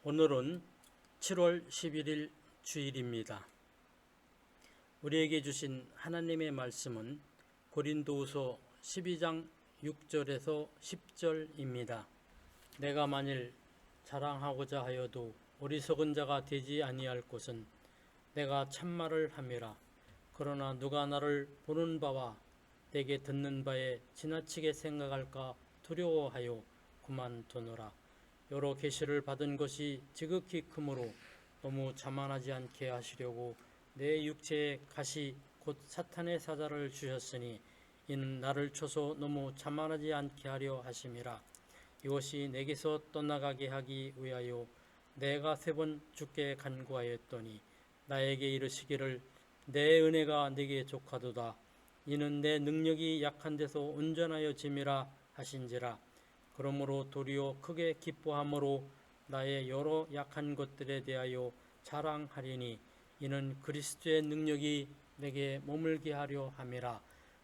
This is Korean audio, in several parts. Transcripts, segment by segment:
오늘은 7월 11일 주일입니다. 우리에게 주신 하나님의 말씀은 고린도후서 12장 6절에서 10절입니다. 내가 만일 자랑하고자 하여도 어리석은 자가 되지 아니할 것은 내가 참말을 함이라. 그러나 누가 나를 보는 바와 내게 듣는 바에 지나치게 생각할까 두려워하여 그만두노라. 여러 계시를 받은 것이 지극히 크므로 너무 자만하지 않게 하시려고 내 육체에 가시 곧 사탄의 사자를 주셨으니 이는 나를 쳐서 너무 자만하지 않게 하려 하심이라. 이것이 내게서 떠나가게 하기 위하여 내가 3번 주께 간구하였더니 나에게 이르시기를 내 은혜가 네게 족하도다. 이는 내 능력이 약한 데서 온전하여 짐이라 하신지라. 그러므로 도리어 크게 기뻐함으로 나의 여러 약한 것들에 대하여 자랑하리니 이는 그리스도의 능력이 내게 머물게 하려 함이라.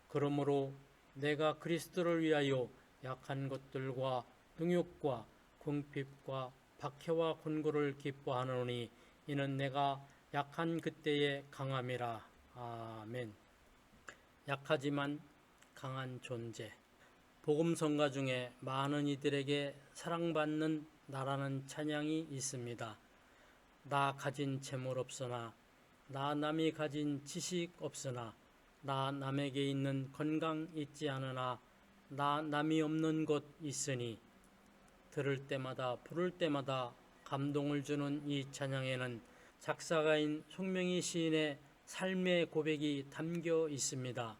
그러므로 내가 그리스도를 위하여 약한 것들과 능욕과 궁핍과 박해와 곤고를 기뻐하노니 이는 내가 약한 그때의 강함이라. 아멘. 약하지만 강한 존재. 복음성가 중에 많은 이들에게 사랑받는 나라는 찬양이 있습니다. 나 가진 재물 없으나, 나 남이 가진 지식 없으나, 나 남에게 있는 건강 있지 않으나, 나 남이 없는 것 있으니, 들을 때마다 부를 때마다 감동을 주는 이 찬양에는 작사가인 송명희 시인의 삶의 고백이 담겨 있습니다.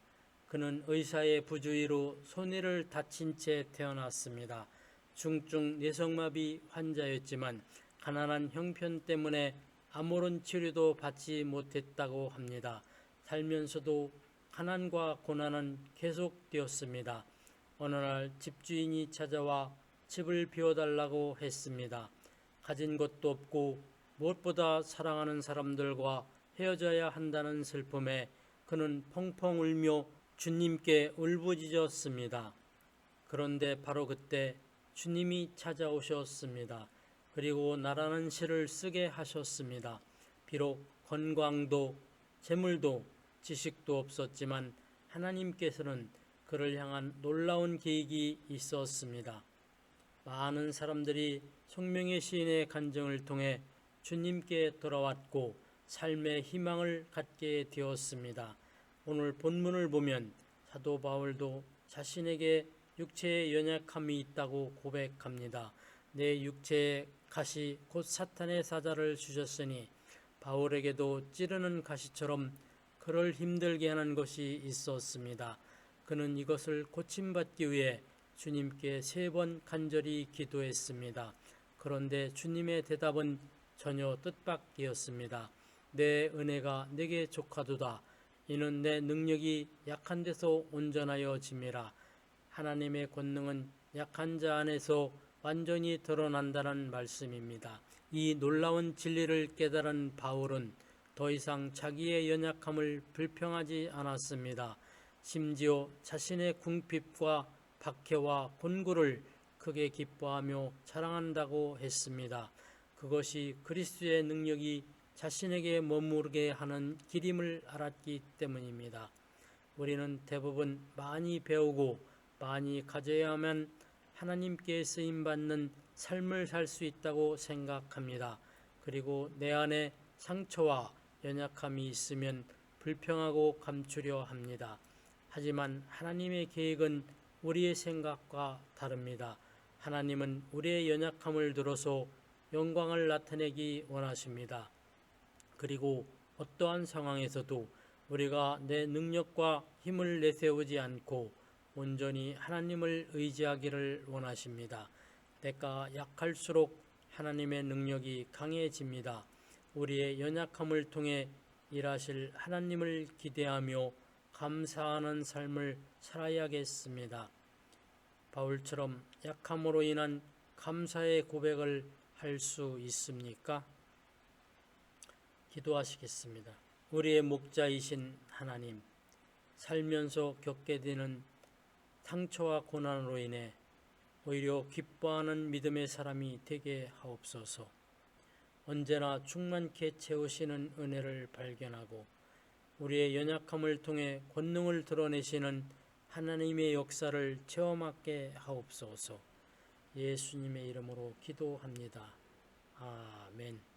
그는 의사의 부주의로 손해를 다친 채 태어났습니다. 중증 뇌성마비 환자였지만 가난한 형편 때문에 아무런 치료도 받지 못했다고 합니다. 살면서도 가난과 고난은 계속되었습니다. 어느 날 집주인이 찾아와 집을 비워달라고 했습니다. 가진 것도 없고 무엇보다 사랑하는 사람들과 헤어져야 한다는 슬픔에 그는 펑펑 울며 주님께 울부짖었습니다. 그런데 바로 그때 주님이 찾아오셨습니다. 그리고 나라는 시를 쓰게 하셨습니다. 비록 건강도 재물도 지식도 없었지만 하나님께서는 그를 향한 놀라운 계획이 있었습니다. 많은 사람들이 송명희 시인의 간증을 통해 주님께 돌아왔고 삶의 희망을 갖게 되었습니다. 오늘 본문을 보면 사도 바울도 자신에게 육체의 연약함이 있다고 고백합니다. 내 육체에 가시 곧 사탄의 사자를 주셨으니 바울에게도 찌르는 가시처럼 그를 힘들게 하는 것이 있었습니다. 그는 이것을 고침받기 위해 주님께 3번 간절히 기도했습니다. 그런데 주님의 대답은 전혀 뜻밖이었습니다. 내 은혜가 내게 족하도다. 이는 내 능력이 약한 데서 온전하여 짐이라. 하나님의 권능은 약한 자 안에서 완전히 드러난다는 말씀입니다. 이 놀라운 진리를 깨달은 바울은 더 이상 자기의 연약함을 불평하지 않았습니다. 심지어 자신의 궁핍과 박해와 곤고를 크게 기뻐하며 자랑한다고 했습니다. 그것이 그리스도의 능력이 자신에게 머무르게 하는 길임을 알았기 때문입니다. 우리는 대부분 많이 배우고 많이 가져야만 하나님께 쓰임받는 삶을 살 수 있다고 생각합니다. 그리고 내 안에 상처와 연약함이 있으면 불평하고 감추려 합니다. 하지만 하나님의 계획은 우리의 생각과 다릅니다. 하나님은 우리의 연약함을 들어서 영광을 나타내기 원하십니다. 그리고 어떠한 상황에서도 우리가 내 능력과 힘을 내세우지 않고 온전히 하나님을 의지하기를 원하십니다. 내가 약할수록 하나님의 능력이 강해집니다. 우리의 연약함을 통해 일하실 하나님을 기대하며 감사하는 삶을 살아야겠습니다. 바울처럼 약함으로 인한 감사의 고백을 할 수 있습니까? 기도하시겠습니다. 우리의 목자이신 하나님, 살면서 겪게 되는 상처와 고난으로 인해 오히려 기뻐하는 믿음의 사람이 되게 하옵소서. 언제나 충만케 채우시는 은혜를 발견하고 우리의 연약함을 통해 권능을 드러내시는 하나님의 역사를 체험하게 하옵소서. 예수님의 이름으로 기도합니다. 아멘.